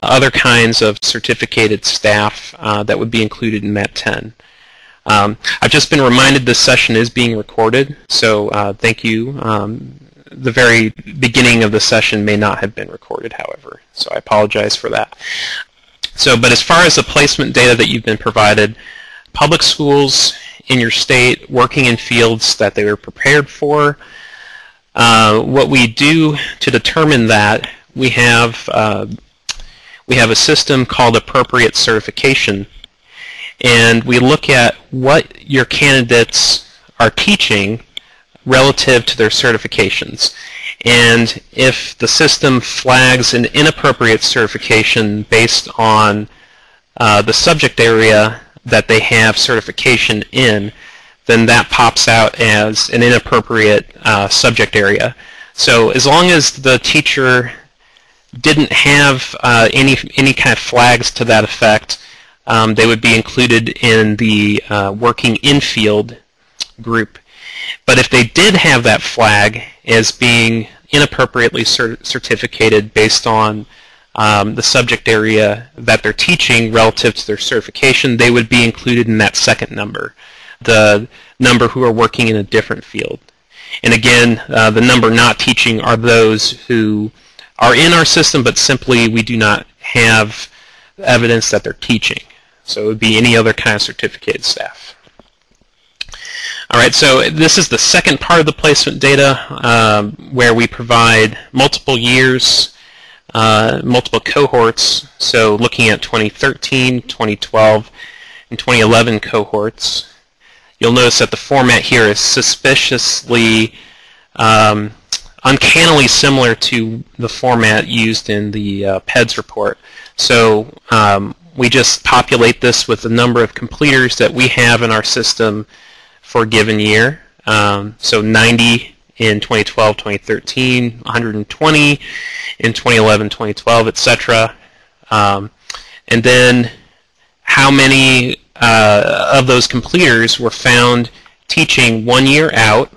other kinds of certificated staff that would be included in that 10. I've just been reminded this session is being recorded, so thank you. The very beginning of the session may not have been recorded, however, so I apologize for that. But as far as the placement data that you've been provided, public schools in your state working in fields that they were prepared for, what we do to determine that, we have a system called appropriate certification, and we look at what your candidates are teaching relative to their certifications. And if the system flags an inappropriate certification based on the subject area that they have certification in, then that pops out as an inappropriate subject area. So as long as the teacher didn't have any kind of flags to that effect, they would be included in the working in field group. But if they did have that flag as being inappropriately certificated based on the subject area that they're teaching relative to their certification, they would be included in that second number, the number who are working in a different field. And again, the number not teaching are those who are in our system, but simply we do not have evidence that they're teaching. So it would be any other kind of certificated staff. All right, so this is the second part of the placement data where we provide multiple years, multiple cohorts. So looking at 2013, 2012, and 2011 cohorts. You'll notice that the format here is suspiciously, uncannily similar to the format used in the PEDS report. So we just populate this with the number of completers that we have in our system for a given year. So 90 in 2012, 2013, 120 in 2011, 2012, etc. And then how many of those completers were found teaching 1 year out,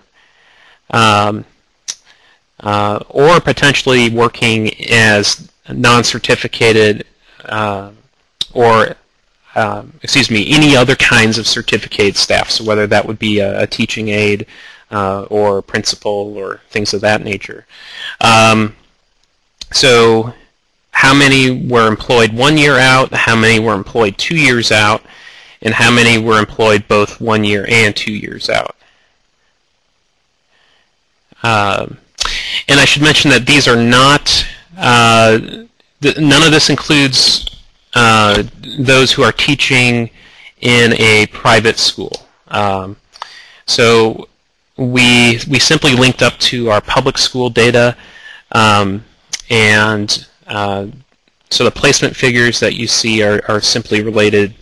or potentially working as non-certificated or any other kinds of certificated staff, so whether that would be a teaching aide or principal or things of that nature. So how many were employed 1 year out, how many were employed 2 years out, and how many were employed both 1 year and 2 years out. And I should mention that these are not, none of this includes those who are teaching in a private school. So we simply linked up to our public school data, and so the placement figures that you see are simply related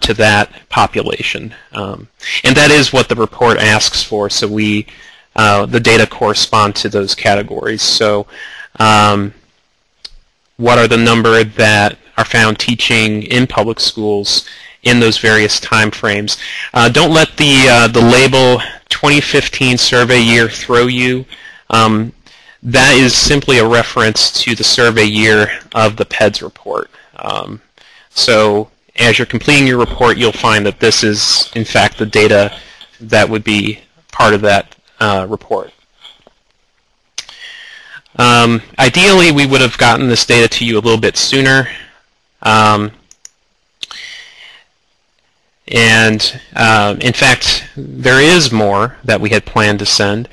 to that population. And that is what the report asks for, so the data correspond to those categories. So what are the number that are found teaching in public schools in those various time frames? Don't let the label 2015 survey year throw you. That is simply a reference to the survey year of the PEDS report. So as you're completing your report, you'll find that this is, in fact, the data that would be part of that report. Ideally, we would have gotten this data to you a little bit sooner. In fact, there is more that we had planned to send.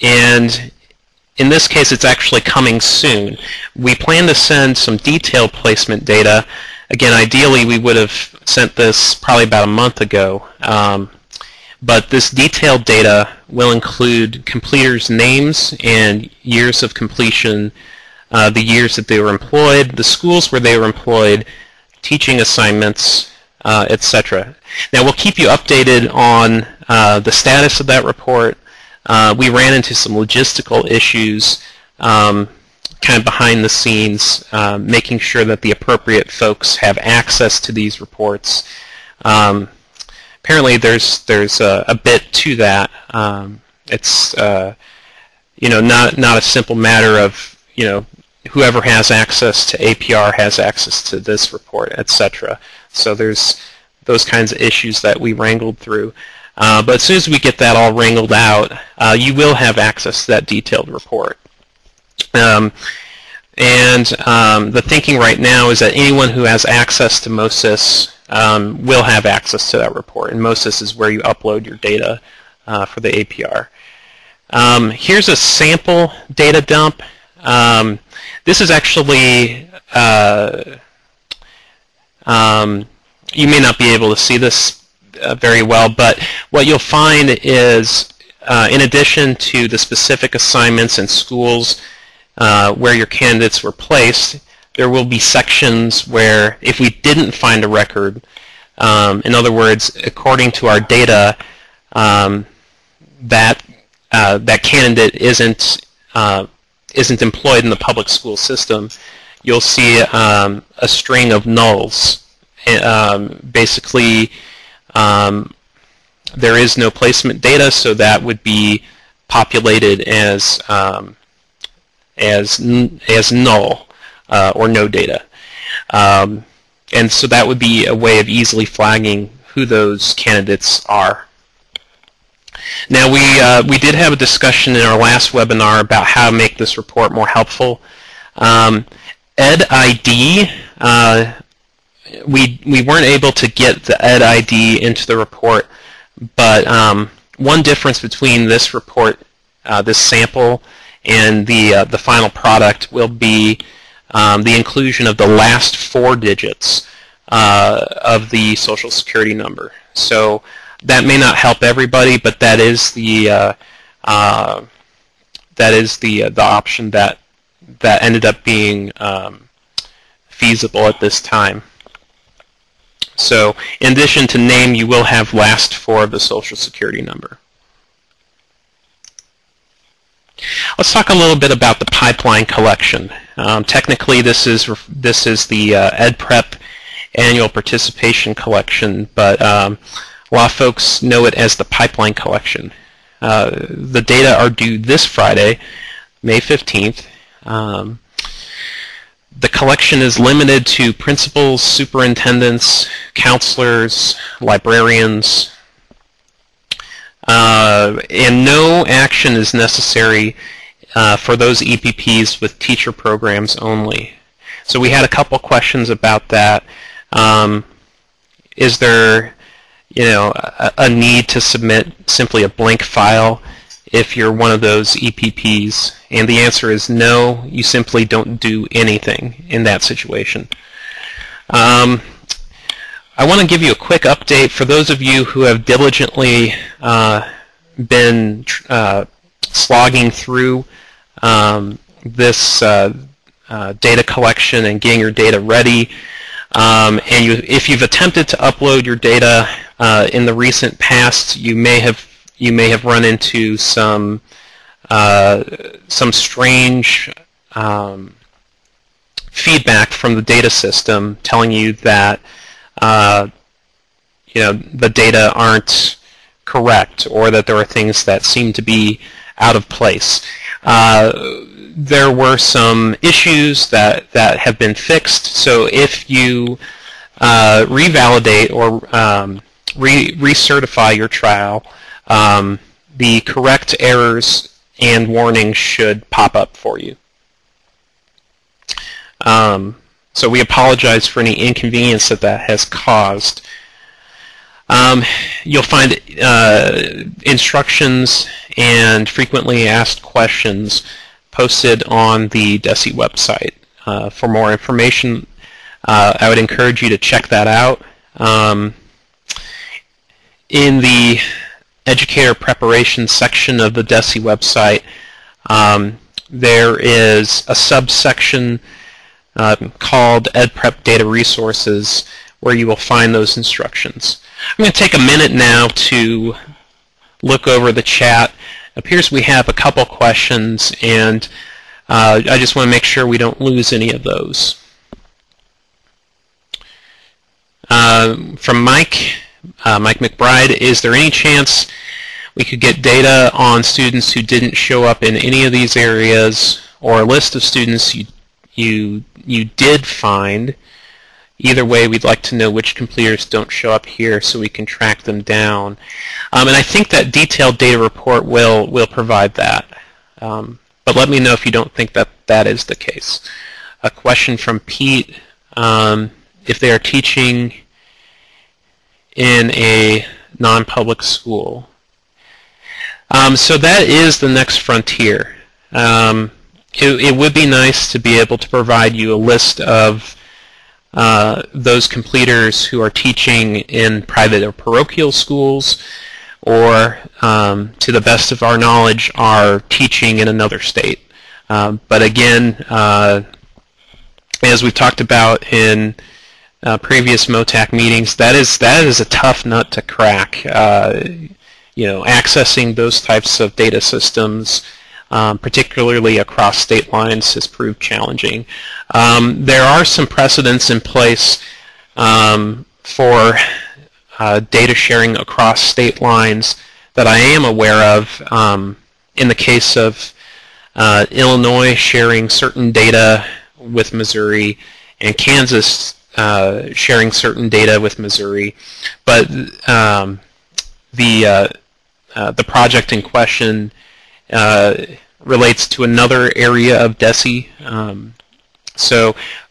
And in this case, it's actually coming soon. We plan to send some detailed placement data. Again, ideally, we would have sent this probably about a month ago. But this detailed data will include completers' names and years of completion, the years that they were employed, the schools where they were employed, teaching assignments, etc. Now, we'll keep you updated on the status of that report. We ran into some logistical issues kind of behind the scenes, making sure that the appropriate folks have access to these reports. Apparently, there's a bit to that. It's not a simple matter of whoever has access to APR has access to this report, etc. So there's those kinds of issues that we wrangled through. But as soon as we get that all wrangled out, you will have access to that detailed report. The thinking right now is that anyone who has access to MoSys will have access to that report, and MoSys is where you upload your data for the APR. Here's a sample data dump. This is actually, you may not be able to see this very well, but what you'll find is, in addition to the specific assignments and schools where your candidates were placed, there will be sections where if we didn't find a record, in other words, according to our data, that candidate isn't employed in the public school system, you'll see a string of nulls. Basically, there is no placement data, so that would be populated as null or no data. And so that would be a way of easily flagging who those candidates are. Now, we did have a discussion in our last webinar about how to make this report more helpful. EdID, we weren't able to get the EdID into the report, but one difference between this report, this sample, and the final product will be the inclusion of the last 4 digits of the Social Security number. So that may not help everybody, but that is the option that ended up being feasible at this time. So in addition to name, you will have last 4 of the Social Security number. Let's talk a little bit about the pipeline collection. Technically, this is the EdPrep annual participation collection, but a lot of folks know it as the pipeline collection. The data are due this Friday, May 15th. The collection is limited to principals, superintendents, counselors, librarians, and no action is necessary for those EPPs with teacher programs only. So we had a couple questions about that. Is there, a need to submit simply a blank file if you're one of those EPPs? And the answer is no, you simply don't do anything in that situation. I want to give you a quick update for those of you who have diligently been slogging through this data collection and getting your data ready. And if you've attempted to upload your data in the recent past, you may have run into some strange feedback from the data system telling you that the data aren't correct, or that there are things that seem to be out of place. There were some issues that have been fixed, so if you revalidate or recertify your trial, the correct errors and warnings should pop up for you. So we apologize for any inconvenience that has caused. You'll find instructions and frequently asked questions posted on the DESE website. For more information, I would encourage you to check that out. In the educator preparation section of the DESE website, there is a subsection called EdPrep Data Resources, where you will find those instructions. I'm going to take a minute now to look over the chat. It appears we have a couple questions, and I just want to make sure we don't lose any of those. From Mike McBride, is there any chance we could get data on students who didn't show up in any of these areas, or a list of students you did find. Either way, we'd like to know which completers don't show up here so we can track them down. And I think that detailed data report will provide that. But let me know if you don't think that that is the case. A question from Pete, if they are teaching in a non-public school. So that is the next frontier. It would be nice to be able to provide you a list of those completers who are teaching in private or parochial schools, or to the best of our knowledge are teaching in another state. But again, as we've talked about in previous MoTAC meetings, that is a tough nut to crack. Accessing those types of data systems, particularly across state lines, has proved challenging. There are some precedents in place for data sharing across state lines that I am aware of. In the case of Illinois sharing certain data with Missouri, and Kansas sharing certain data with Missouri, but the project in question relates to another area of DESI.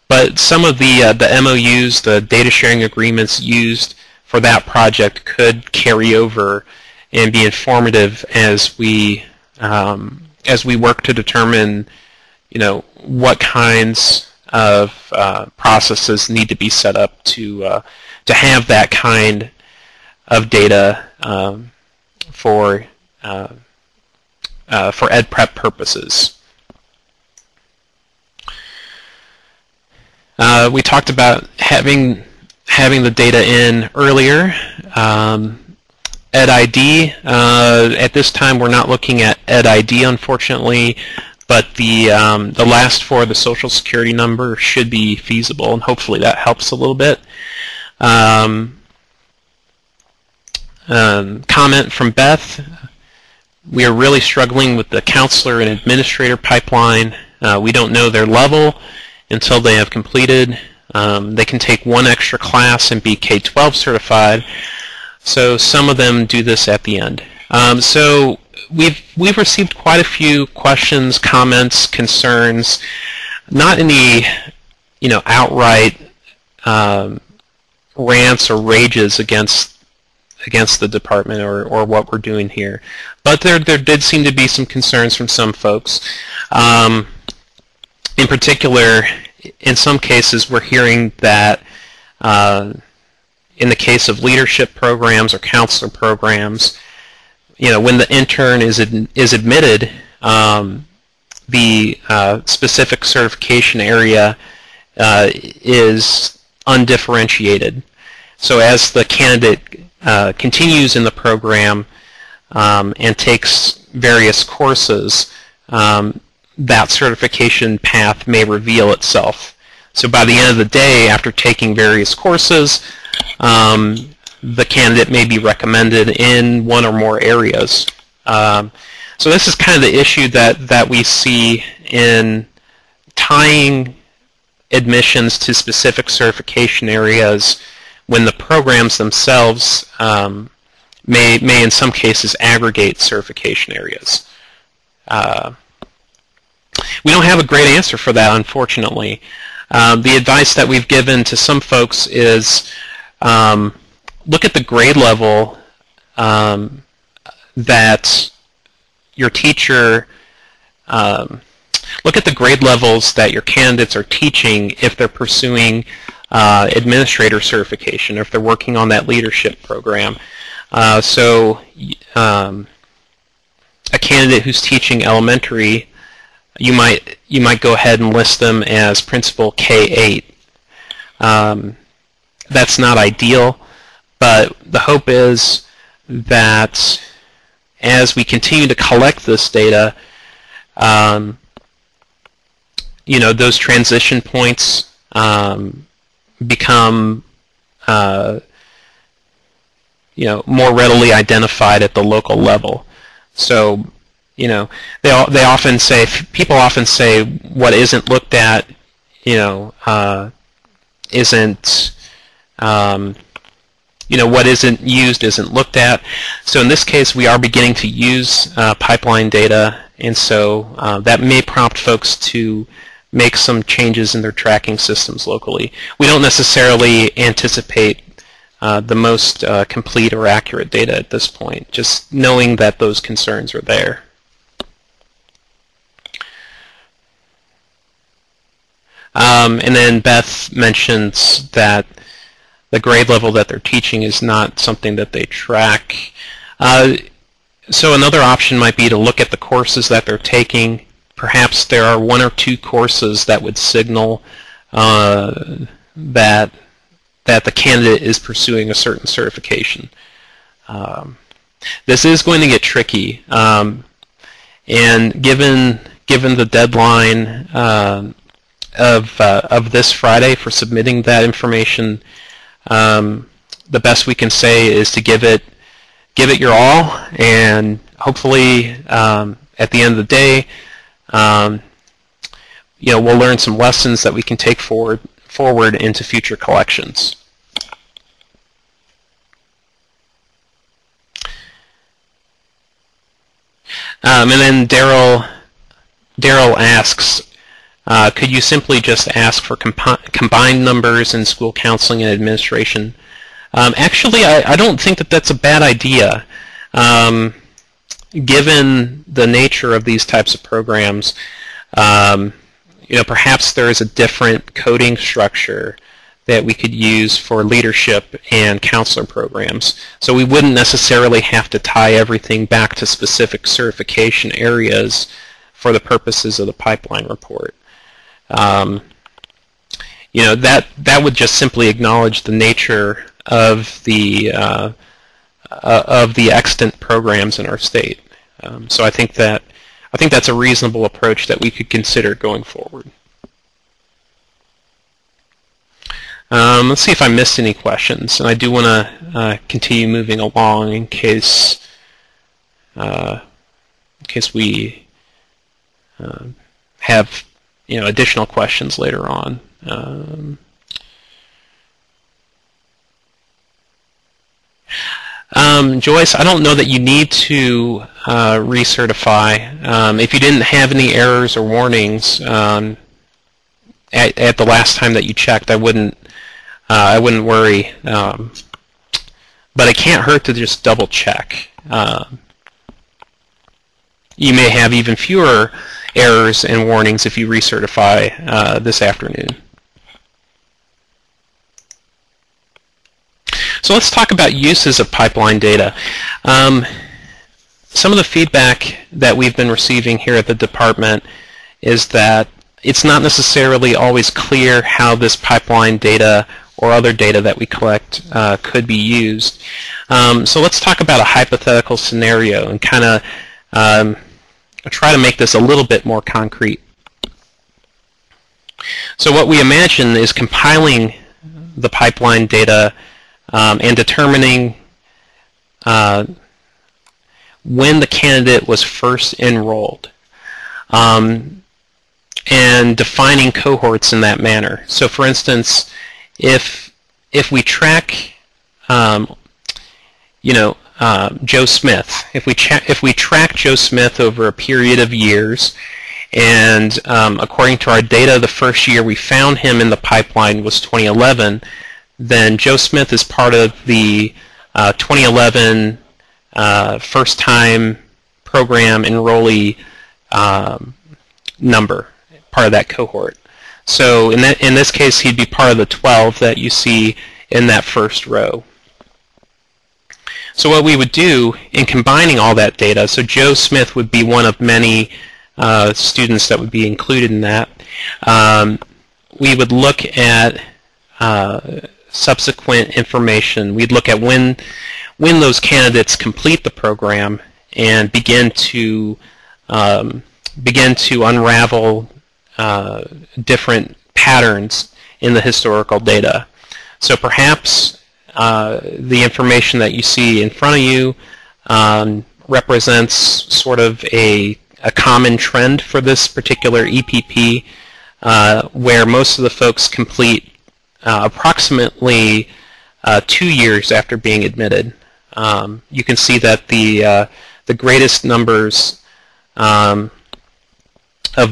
But some of the MOUs, the data sharing agreements used for that project, could carry over and be informative as we work to determine, what kinds of processes need to be set up to have that kind of data for ed prep purposes. We talked about having the data in earlier. EdID, at this time we're not looking at EdID, unfortunately, but the last four of the Social Security number should be feasible, and hopefully that helps a little bit. Comment from Beth: we are really struggling with the counselor and administrator pipeline. We don't know their level until they have completed. They can take one extra class and be K-12 certified. So some of them do this at the end. So we've received quite a few questions, comments, concerns. Not any, outright rants or rages against the department or what we're doing here, but there did seem to be some concerns from some folks. In particular, in some cases, we're hearing that in the case of leadership programs or counselor programs, when the intern is admitted, the specific certification area is undifferentiated. So as the candidate continues in the program and takes various courses, that certification path may reveal itself. So by the end of the day, after taking various courses, the candidate may be recommended in one or more areas. So this is kind of the issue that we see in tying admissions to specific certification areas when the programs themselves may in some cases aggregate certification areas. We don't have a great answer for that, unfortunately. The advice that we've given to some folks is look at the grade level that your teacher, look at the grade levels that your candidates are teaching if they're pursuing administrator certification, or if they're working on that leadership program. So a candidate who's teaching elementary, you might go ahead and list them as principal K-8. That's not ideal, but the hope is that as we continue to collect this data, those transition points become more readily identified at the local level. So people often say what isn't looked at isn't what isn't used isn't looked at. So in this case, we are beginning to use pipeline data, and so that may prompt folks to make some changes in their tracking systems locally. We don't necessarily anticipate the most complete or accurate data at this point, just knowing that those concerns are there. And then Beth mentions that the grade level that they're teaching is not something that they track. So another option might be to look at the courses that they're taking. Perhaps there are 1 or 2 courses that would signal that the candidate is pursuing a certain certification. This is going to get tricky, and given the deadline of this Friday for submitting that information, the best we can say is to give it your all, and hopefully at the end of the day, we'll learn some lessons that we can take forward into future collections. And then Daryl asks, could you simply just ask for combined numbers in school counseling and administration? Actually, I don't think that that's a bad idea. Given the nature of these types of programs, perhaps there is a different coding structure that we could use for leadership and counselor programs. So we wouldn't necessarily have to tie everything back to specific certification areas for the purposes of the pipeline report. That would just simply acknowledge the nature of the extant programs in our state. So I think that's a reasonable approach that we could consider going forward. Let's see if I missed any questions, and I do want to continue moving along in case we have additional questions later on. Joyce, I don't know that you need to recertify. If you didn't have any errors or warnings at the last time that you checked, I wouldn't worry. But it can't hurt to just double check. You may have even fewer errors and warnings if you recertify this afternoon. So let's talk about uses of pipeline data. Some of the feedback that we've been receiving here at the department is that it's not necessarily always clear how this pipeline data or other data that we collect could be used. So let's talk about a hypothetical scenario and kind of try to make this a little bit more concrete. So what we imagine is compiling the pipeline data and determining when the candidate was first enrolled, and defining cohorts in that manner. So for instance, if we track Joe Smith, if we track Joe Smith over a period of years, and according to our data, the first year we found him in the pipeline was 2011, then Joe Smith is part of the 2011 first-time program enrollee number, part of that cohort. So in this case, he'd be part of the 12 that you see in that first row. So what we would do in combining all that data, so Joe Smith would be one of many students that would be included in that. We would look at subsequent information. We'd look at when those candidates complete the program and begin to unravel different patterns in the historical data. So perhaps the information that you see in front of you represents sort of a common trend for this particular EPP. where most of the folks complete approximately 2 years after being admitted. You can see that the greatest numbers of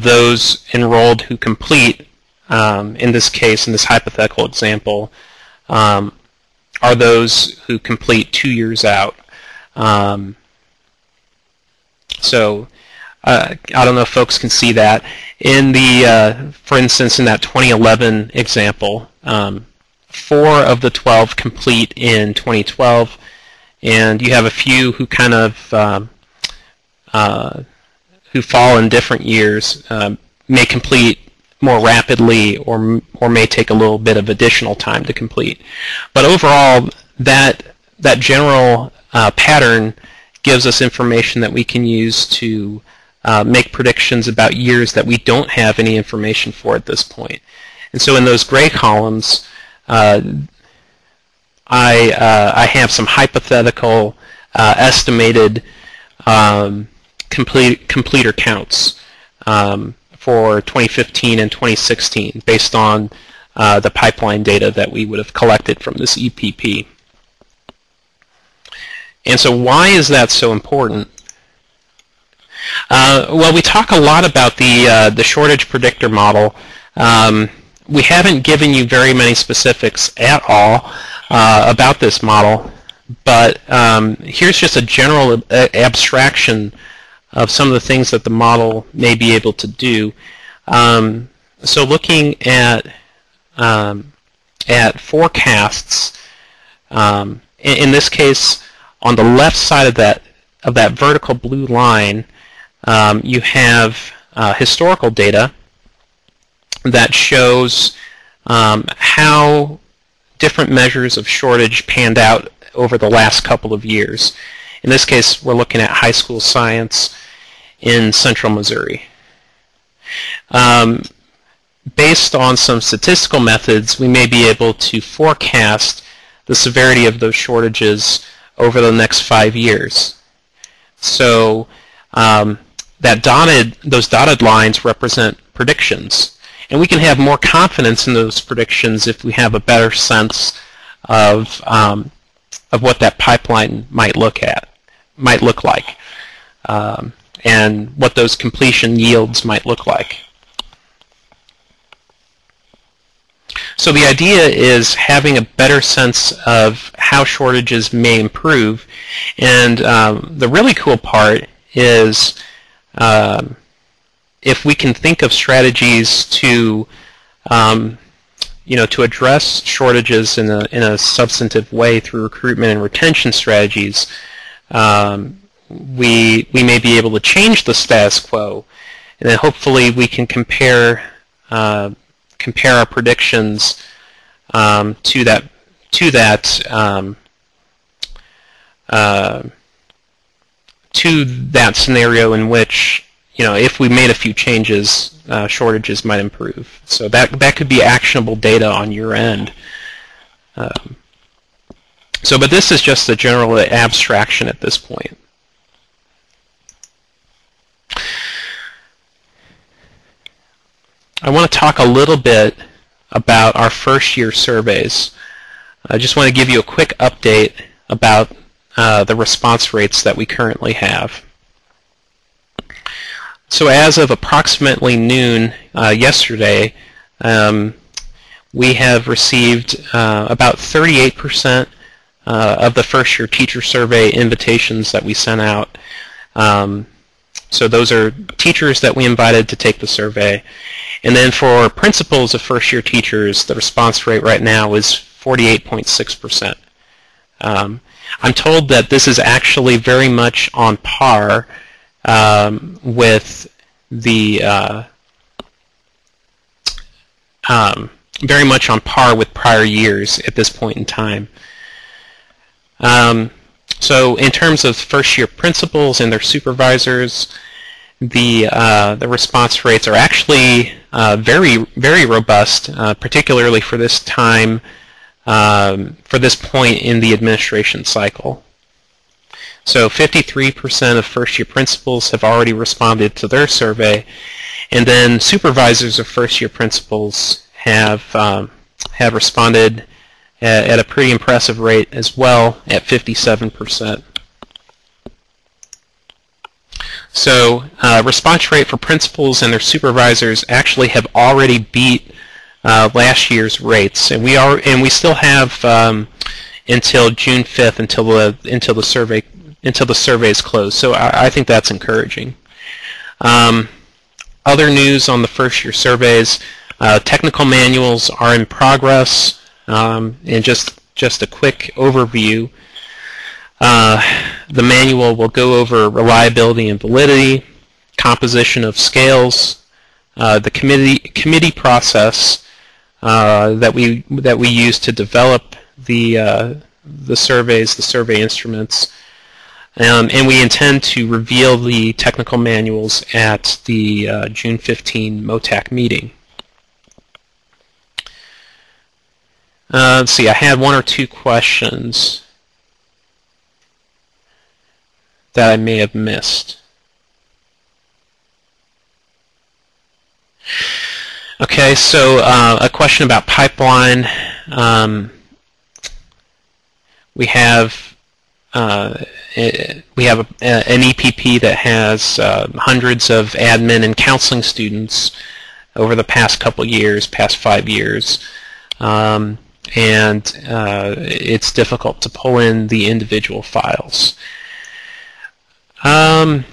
those enrolled who complete, in this case, in this hypothetical example, are those who complete 2 years out. So I don't know if folks can see that. In the, for instance, in that 2011 example, 4 of the 12 complete in 2012, and you have a few who kind of who fall in different years, may complete more rapidly or may take a little bit of additional time to complete. But overall, that general pattern gives us information that we can use to make predictions about years that we don't have any information for at this point. And so in those gray columns, I have some hypothetical estimated completer counts for 2015 and 2016 based on the pipeline data that we would have collected from this EPP. And so why is that so important? Well, we talk a lot about the shortage predictor model. We haven't given you very many specifics at all about this model, but here's just a general abstraction of some of the things that the model may be able to do. So looking at forecasts, in this case, on the left side of that vertical blue line, you have historical data that shows how different measures of shortage panned out over the last couple of years. In this case, we're looking at high school science in central Missouri. Based on some statistical methods, we may be able to forecast the severity of those shortages over the next 5 years. So those dotted lines represent predictions. And we can have more confidence in those predictions if we have a better sense of what that pipeline might look like, and what those completion yields might look like. So the idea is having a better sense of how shortages may improve, and the really cool part is if we can think of strategies to to address shortages in a substantive way through recruitment and retention strategies, we may be able to change the status quo, and then hopefully we can compare our predictions to that scenario in which, if we made a few changes, shortages might improve. So that could be actionable data on your end. But this is just a general abstraction at this point. I want to talk a little bit about our first year surveys. I just want to give you a quick update about the response rates that we currently have. So as of approximately noon yesterday, we have received about 38% of the first year teacher survey invitations that we sent out. So those are teachers that we invited to take the survey. And then for principals of first year teachers, the response rate right now is 48.6%. I'm told that this is actually very much on par with very much on par with prior years at this point in time. So in terms of first year principals and their supervisors, the response rates are actually very, very robust, particularly for this time, for this point in the administration cycle. So 53% of first-year principals have already responded to their survey, and then supervisors of first-year principals have responded at a pretty impressive rate as well, at 57%. So response rate for principals and their supervisors actually have already beat last year's rates, and we still have until June 5th until the survey is closed. So I think that's encouraging. Other news on the first-year surveys: technical manuals are in progress, and just a quick overview. The manual will go over reliability and validity, composition of scales, the committee process that we use to develop the surveys, the survey instruments, and we intend to reveal the technical manuals at the June 15 MoTAC meeting. Let's see, I had one or two questions that I may have missed. Okay, so a question about pipeline. We have an EPP that has hundreds of admin and counseling students over the past couple years, past 5 years. And it's difficult to pull in the individual files. That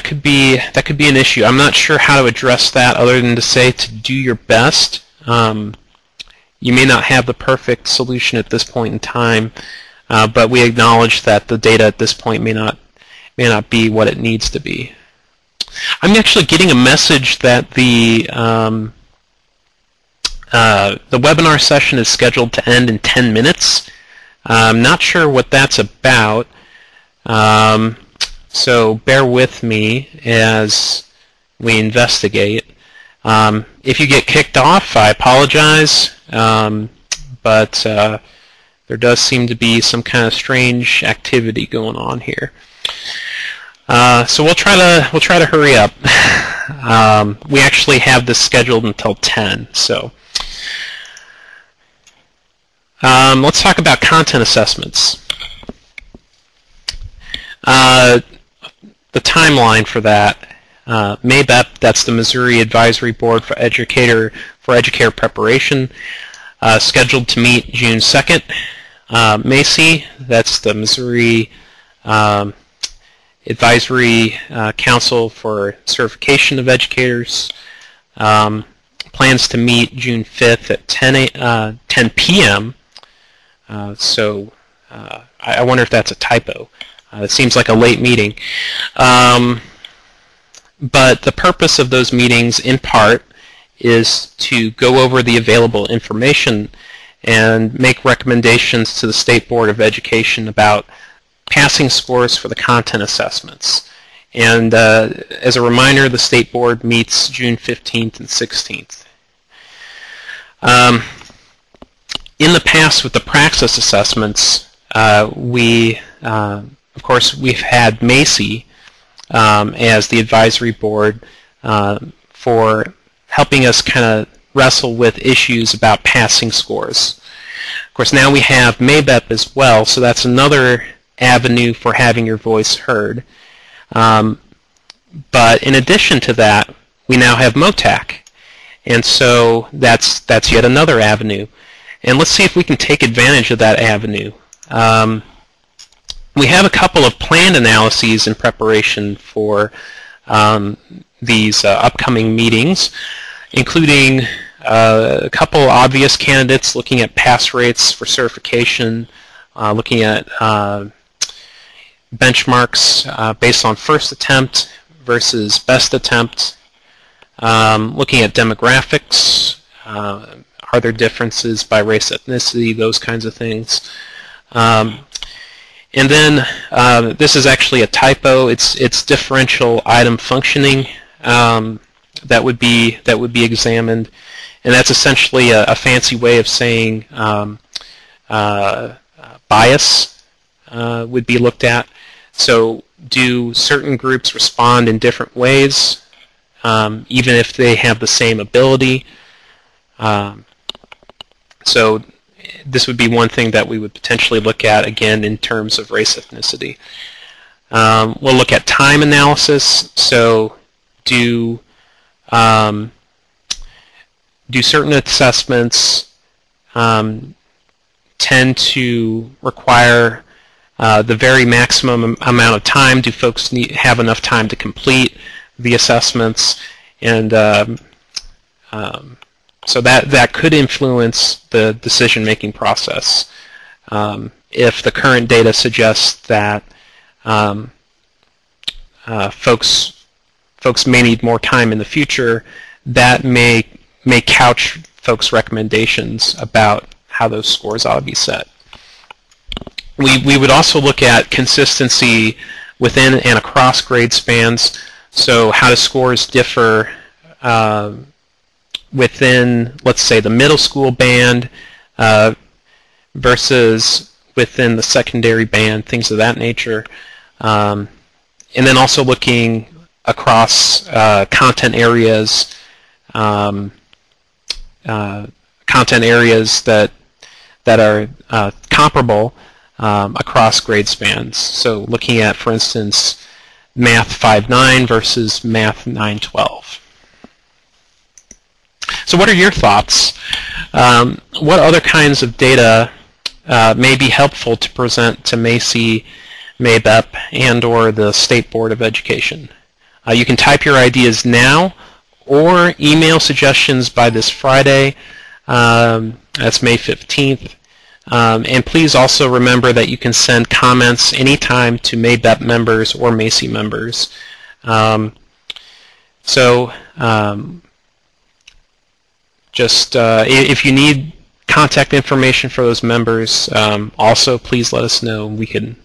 could be an issue. I'm not sure how to address that other than to say to do your best. You may not have the perfect solution at this point in time, but we acknowledge that the data at this point may not be what it needs to be. I'm actually getting a message that the webinar session is scheduled to end in 10 minutes. I'm not sure what that's about, so bear with me as we investigate. If you get kicked off, I apologize, but there does seem to be some kind of strange activity going on here. So we'll try to hurry up. We actually have this scheduled until 10, so. Let's talk about content assessments. The timeline for that, MABEP, that's the Missouri Advisory Board for Educator Preparation, scheduled to meet June 2nd. MACI, that's the Missouri Advisory Council for Certification of Educators, plans to meet June 5th at 10 p.m. So I wonder if that's a typo. It seems like a late meeting. But the purpose of those meetings, in part, is to go over the available information and make recommendations to the State Board of Education about passing scores for the content assessments. And as a reminder, the State Board meets June 15th and 16th. In the past, with the praxis assessments, of course, we've had MACI as the advisory board for helping us kind of wrestle with issues about passing scores. Of course, now we have MABEP as well, so that's another avenue for having your voice heard. But in addition to that, we now have MoTAC, and so that's yet another avenue. And let's see if we can take advantage of that avenue. We have a couple of planned analyses in preparation for these upcoming meetings, including a couple obvious candidates looking at pass rates for certification, looking at benchmarks based on first attempt versus best attempt, looking at demographics, are there differences by race, ethnicity, those kinds of things. And then this is actually a typo. It's differential item functioning that would be examined, and that's essentially a fancy way of saying bias would be looked at. So do certain groups respond in different ways, even if they have the same ability? So this would be one thing that we would potentially look at, again, in terms of race ethnicity. We'll look at time analysis. So do certain assessments tend to require the very maximum amount of time? Do folks have enough time to complete the assessments? And so that could influence the decision-making process. If the current data suggests that folks may need more time in the future, that may couch folks' recommendations about how those scores ought to be set. We would also look at consistency within and across grade spans. So how do scores differ within, let's say, the middle school band versus within the secondary band, things of that nature. And then also looking across content areas, that are comparable across grade spans. So looking at, for instance, Math 5.9 versus Math 9.12. So what are your thoughts? What other kinds of data may be helpful to present to Macy, MABEP, and or the State Board of Education? You can type your ideas now or email suggestions by this Friday. That's May 15th. And please also remember that you can send comments anytime to MABEP members or Macy members. If you need contact information for those members, also please let us know. We can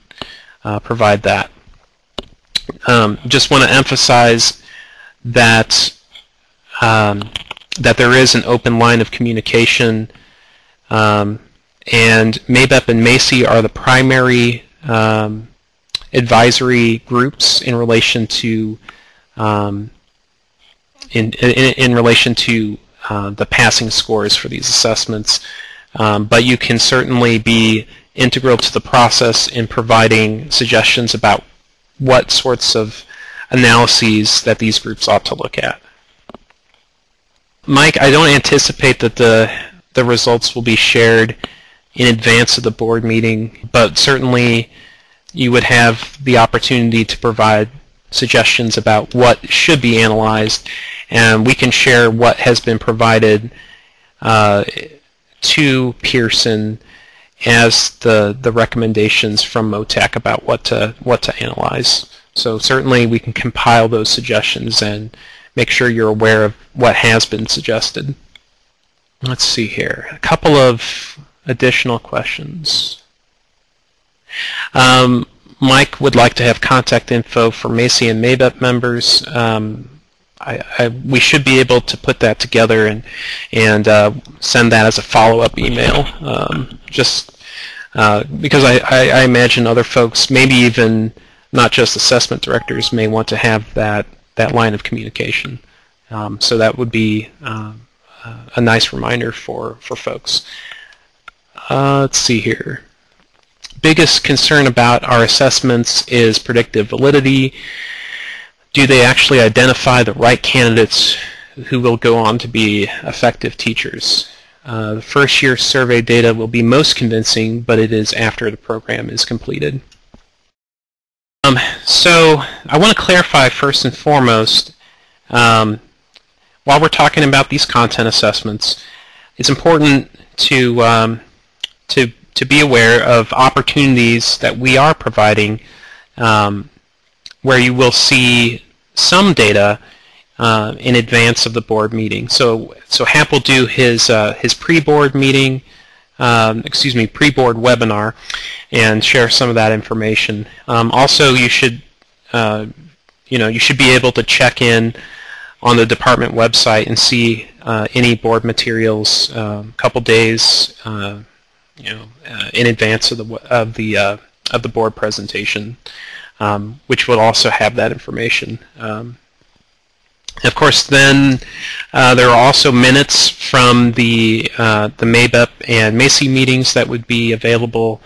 provide that. Just want to emphasize that that there is an open line of communication, and MABEP and Macy are the primary advisory groups in relation to the passing scores for these assessments. But you can certainly be integral to the process in providing suggestions about what sorts of analyses that these groups ought to look at. Mike, I don't anticipate that the results will be shared in advance of the board meeting, but certainly you would have the opportunity to provide suggestions about what should be analyzed, and we can share what has been provided to Pearson as the recommendations from MoTAC about what to analyze. So certainly we can compile those suggestions and make sure you're aware of what has been suggested. Let's see here. A couple of additional questions. Mike would like to have contact info for Macy and MABEP members. We should be able to put that together and send that as a follow-up email. Because I imagine other folks, maybe even not just assessment directors, may want to have that line of communication. So that would be a nice reminder for folks. Let's see here. Biggest concern about our assessments is predictive validity. Do they actually identify the right candidates who will go on to be effective teachers? The first year survey data will be most convincing, but it is after the program is completed. So I want to clarify first and foremost, while we're talking about these content assessments, it's important to be aware of opportunities that we are providing where you will see some data in advance of the board meeting. So Hap will do his pre-board meeting, pre-board webinar, and share some of that information. Also, you should be able to check in on the department website and see any board materials a couple days in advance of the board presentation, which will also have that information. Of course, then there are also minutes from the MABEP and MACI meetings that would be available.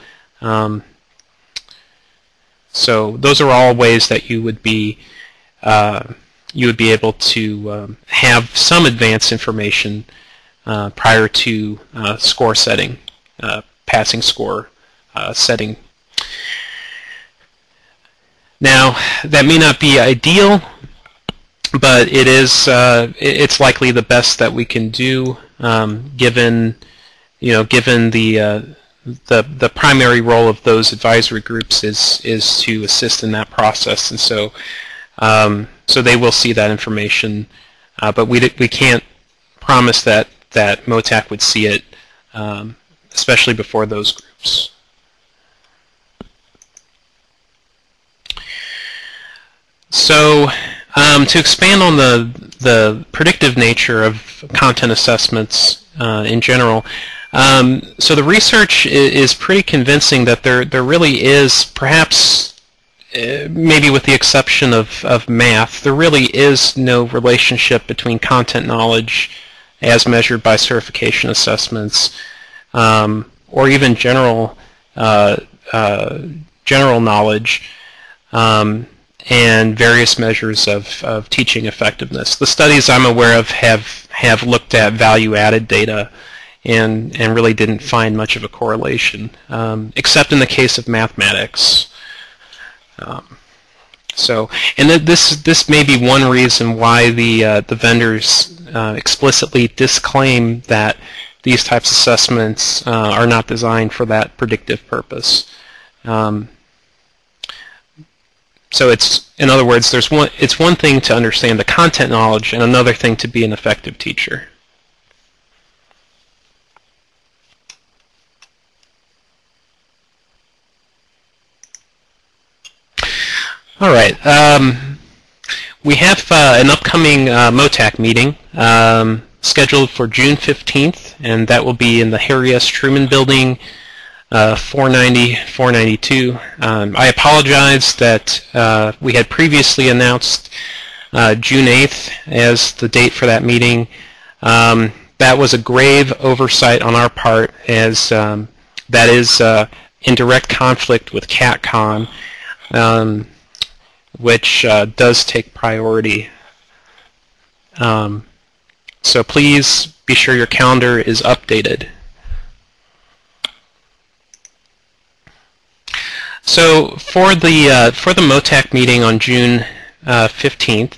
So those are all ways that you would be able to have some advanced information prior to score setting, passing score setting. Now, that may not be ideal, but it is it's likely the best that we can do, given the primary role of those advisory groups is to assist in that process, and so so they will see that information, but we can't promise that MoTAC would see it, especially before those groups. So to expand on the predictive nature of content assessments in general, so the research is pretty convincing that there really is, perhaps maybe with the exception of math, there really is no relationship between content knowledge as measured by certification assessments, or even general knowledge, and various measures of teaching effectiveness. The studies I'm aware of have looked at value-added data and really didn't find much of a correlation, except in the case of mathematics. And this may be one reason why the vendors explicitly disclaim that these types of assessments are not designed for that predictive purpose. So in other words, it's one thing to understand the content knowledge and another thing to be an effective teacher. All right. We have an upcoming MoTAC meeting scheduled for June 15th, and that will be in the Harry S. Truman Building, 490-492. I apologize that we had previously announced June 8th as the date for that meeting. That was a grave oversight on our part, as that is in direct conflict with CatCon, which does take priority. So please be sure your calendar is updated. So for the MoTAC meeting on June 15th,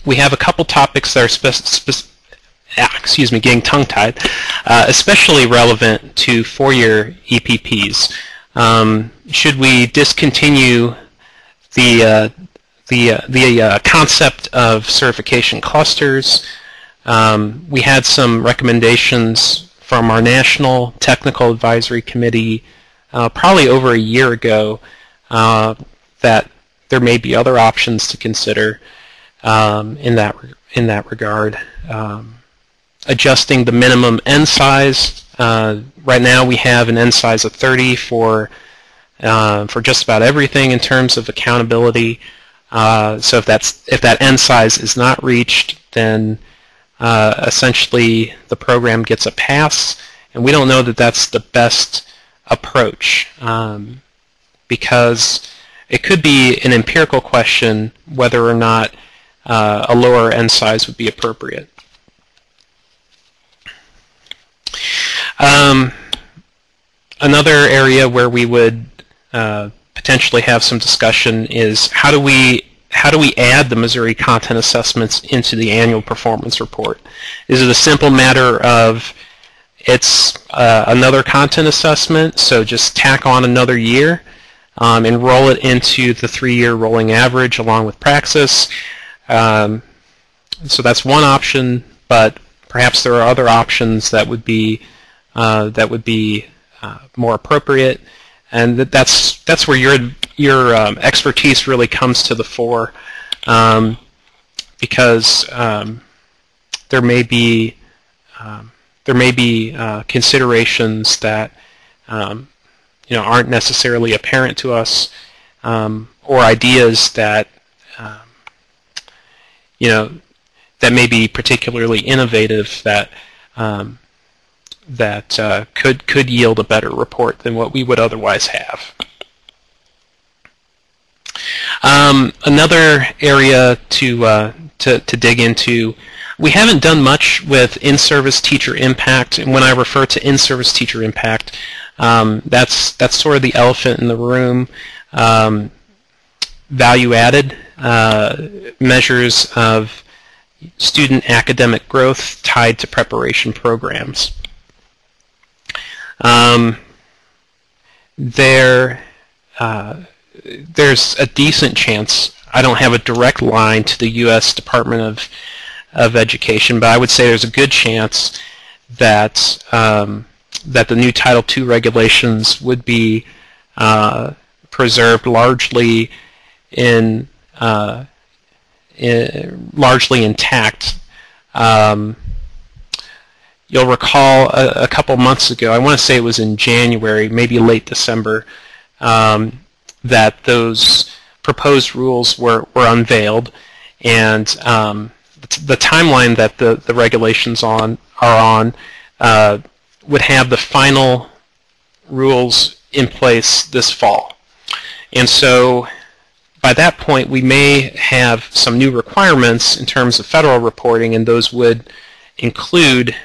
we have a couple topics that are getting tongue-tied, especially relevant to four-year EPPs. Should we discontinue the concept of certification clusters? We had some recommendations from our National Technical Advisory Committee probably over a year ago that there may be other options to consider in that regard. Adjusting the minimum N size. Right now we have an N size of 30 for just about everything in terms of accountability. So if that N size is not reached, then essentially the program gets a pass, and we don't know that that's the best approach, because it could be an empirical question whether or not a lower N size would be appropriate. Another area where we would potentially have some discussion is how do we add the Missouri content assessments into the annual performance report? Is it a simple matter of it's another content assessment, so just tack on another year and roll it into the 3-year rolling average along with Praxis? So that's one option, but perhaps there are other options that would be more appropriate, and that's where your expertise really comes to the fore, because there may be there may be considerations that aren't necessarily apparent to us, or ideas that that may be particularly innovative that could yield a better report than what we would otherwise have. Another area to dig into, we haven't done much with in-service teacher impact, and when I refer to in-service teacher impact, that's sort of the elephant in the room. Value-added measures of student academic growth tied to preparation programs. There's a decent chance, I don't have a direct line to the U.S. Department of Education, but I would say there's a good chance that that the new Title II regulations would be preserved largely largely intact. You'll recall a couple months ago, I want to say it was in January, maybe late December, that those proposed rules were unveiled, and the timeline that the regulations are on would have the final rules in place this fall. And so by that point, we may have some new requirements in terms of federal reporting, and those would include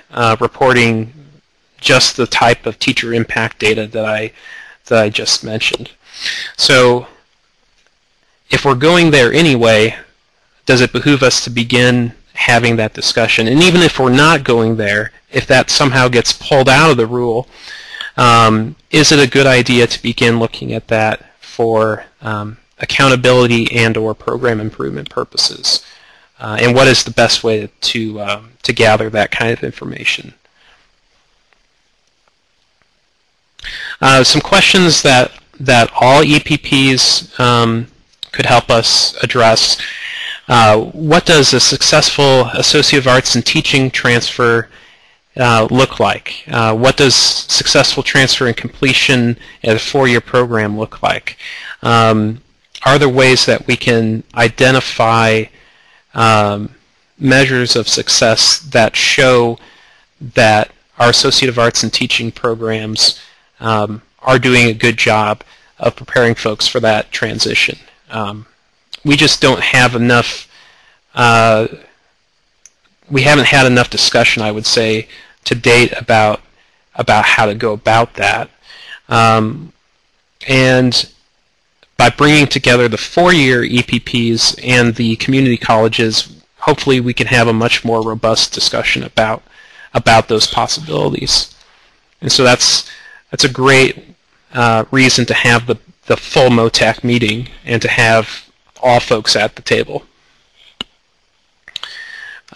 reporting just the type of teacher impact data that I just mentioned. So if we're going there anyway, does it behoove us to begin having that discussion? And even if we're not going there, if that somehow gets pulled out of the rule, is it a good idea to begin looking at that for accountability and or program improvement purposes? And what is the best way to gather that kind of information? Some questions that all EPPs could help us address. What does a successful Associate of Arts in Teaching transfer look like? What does successful transfer and completion at a 4-year program look like? Are there ways that we can identify measures of success that show that our Associate of Arts in Teaching programs are doing a good job of preparing folks for that transition? We just don't have enough, we haven't had enough discussion, I would say, to date about how to go about that. And by bringing together the 4-year EPPs and the community colleges, hopefully we can have a much more robust discussion about those possibilities. And so that's a great reason to have the full MoTAC meeting and to have all folks at the table.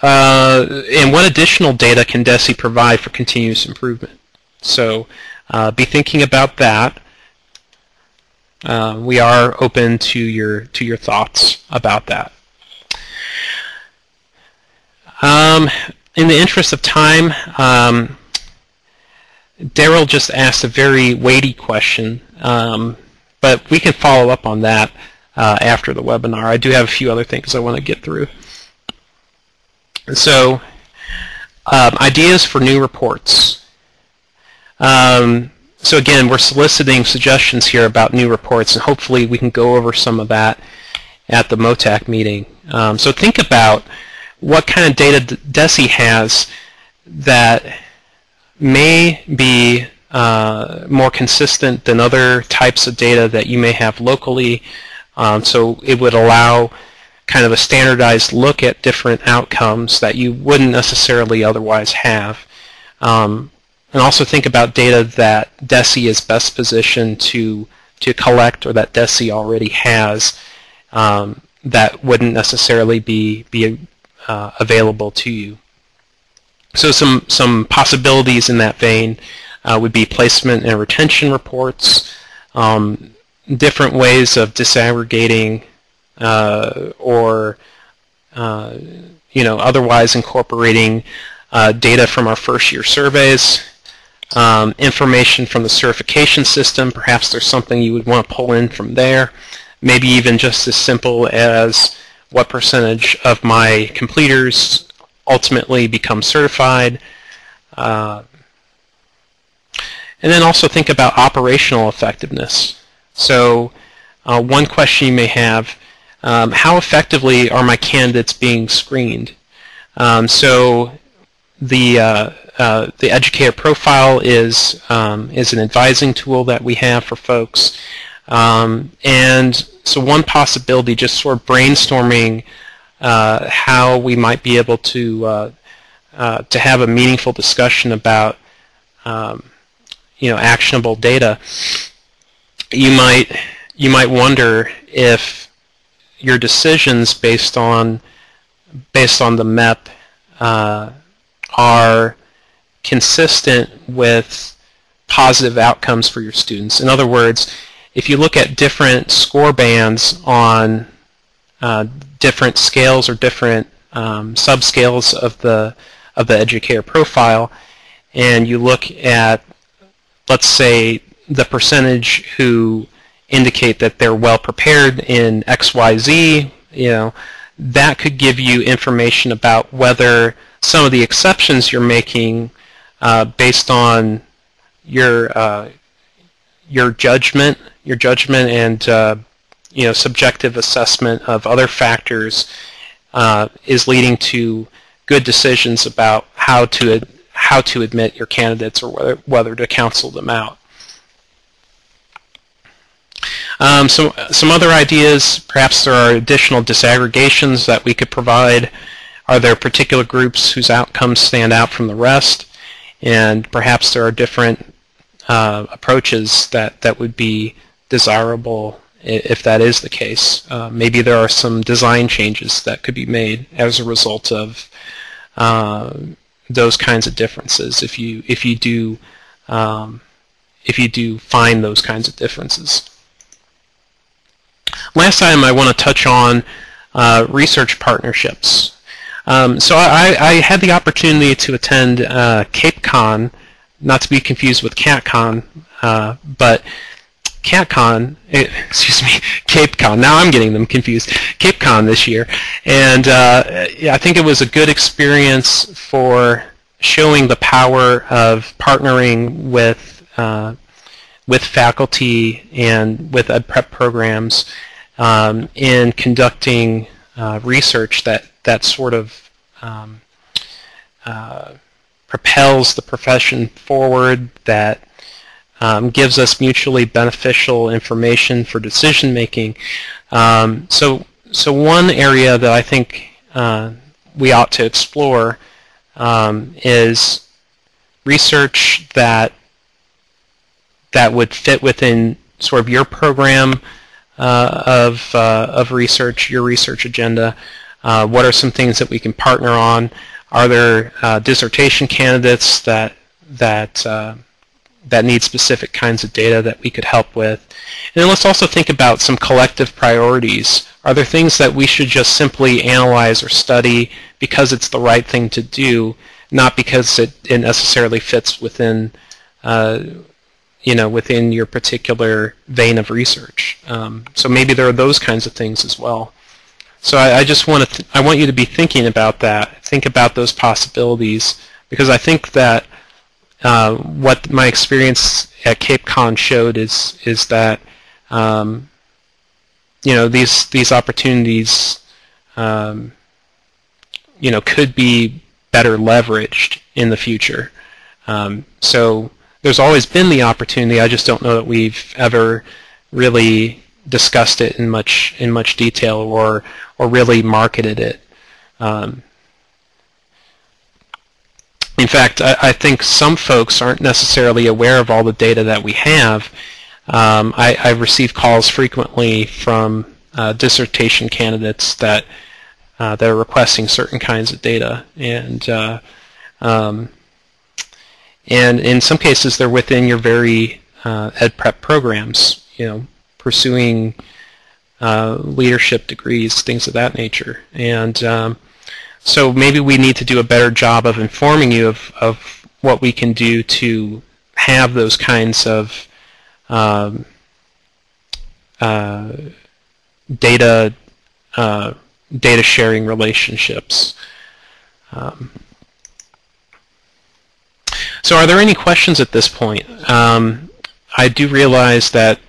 And what additional data can DESE provide for continuous improvement? So be thinking about that. We are open to your thoughts about that. In the interest of time, Daryl just asked a very weighty question, but we can follow up on that after the webinar. I do have a few other things I want to get through. So, ideas for new reports. So again, we're soliciting suggestions here about new reports, and hopefully we can go over some of that at the MoTAC meeting. So think about what kind of data DESE has that may be more consistent than other types of data that you may have locally. So it would allow kind of a standardized look at different outcomes that you wouldn't necessarily otherwise have. And also think about data that DESE is best positioned to collect, or that DESE already has, that wouldn't necessarily be available to you. So some possibilities in that vein would be placement and retention reports, different ways of disaggregating or otherwise incorporating data from our first year surveys, information from the certification system. Perhaps there's something you would want to pull in from there. Maybe even just as simple as what percentage of my completers ultimately become certified. And then also think about operational effectiveness. So one question you may have, how effectively are my candidates being screened? So the educator profile is an advising tool that we have for folks. And so one possibility, just sort of brainstorming how we might be able to have a meaningful discussion about actionable data. You might wonder if your decisions based on the MEP are consistent with positive outcomes for your students. In other words, if you look at different score bands on different scales or different subscales of the educator profile, and you look at, let's say, the percentage who indicate that they're well prepared in XYZ, that could give you information about whether some of the exceptions you're making based on your judgment and subjective assessment of other factors is leading to good decisions about how to admit your candidates or whether to counsel them out. Some other ideas, perhaps there are additional disaggregations that we could provide. Are there particular groups whose outcomes stand out from the rest? And perhaps there are different approaches that would be desirable if that is the case. Maybe there are some design changes that could be made as a result of those kinds of differences if you do find those kinds of differences. Last item I want to touch on research partnerships. So I had the opportunity to attend CapeCon, not to be confused with CatCon, but CatCon, CapeCon, now I'm getting them confused, CapeCon this year. And I think it was a good experience for showing the power of partnering with faculty and with ed-prep programs in conducting research that sort of propels the profession forward, that gives us mutually beneficial information for decision making. So one area that I think we ought to explore is research that would fit within sort of your program of research, your research agenda. What are some things that we can partner on? Are there dissertation candidates that need specific kinds of data that we could help with? And then let's also think about some collective priorities. Are there things that we should just simply analyze or study because it's the right thing to do, not because it necessarily fits within within your particular vein of research? So maybe there are those kinds of things as well. So I just I want you to be thinking about that. Think about those possibilities, because I think that what my experience at CapeCon showed is that these opportunities could be better leveraged in the future. So there's always been the opportunity. I just don't know that we've ever really discussed it in much detail or really marketed it. In fact, I think some folks aren't necessarily aware of all the data that we have. I've received calls frequently from dissertation candidates that are requesting certain kinds of data, and in some cases they're within your very ed-prep programs, pursuing leadership degrees, things of that nature. And So maybe we need to do a better job of informing you of what we can do to have those kinds of data sharing relationships. So are there any questions at this point? I do realize that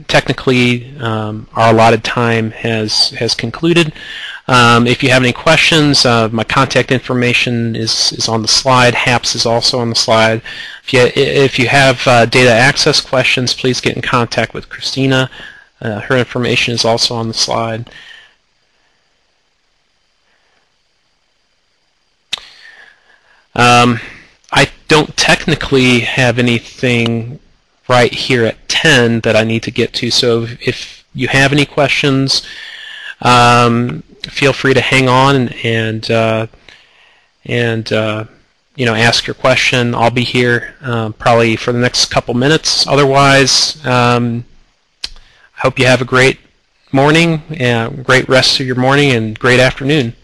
technically our allotted time has concluded. If you have any questions, my contact information is on the slide. HAPS is also on the slide. If you have data access questions, please get in contact with Christina. Her information is also on the slide. I don't technically have anything right here at 10 that I need to get to, so if you have any questions, feel free to hang on and ask your question. I'll be here probably for the next couple minutes. Otherwise, I hope you have a great morning, great rest of your morning, and great afternoon.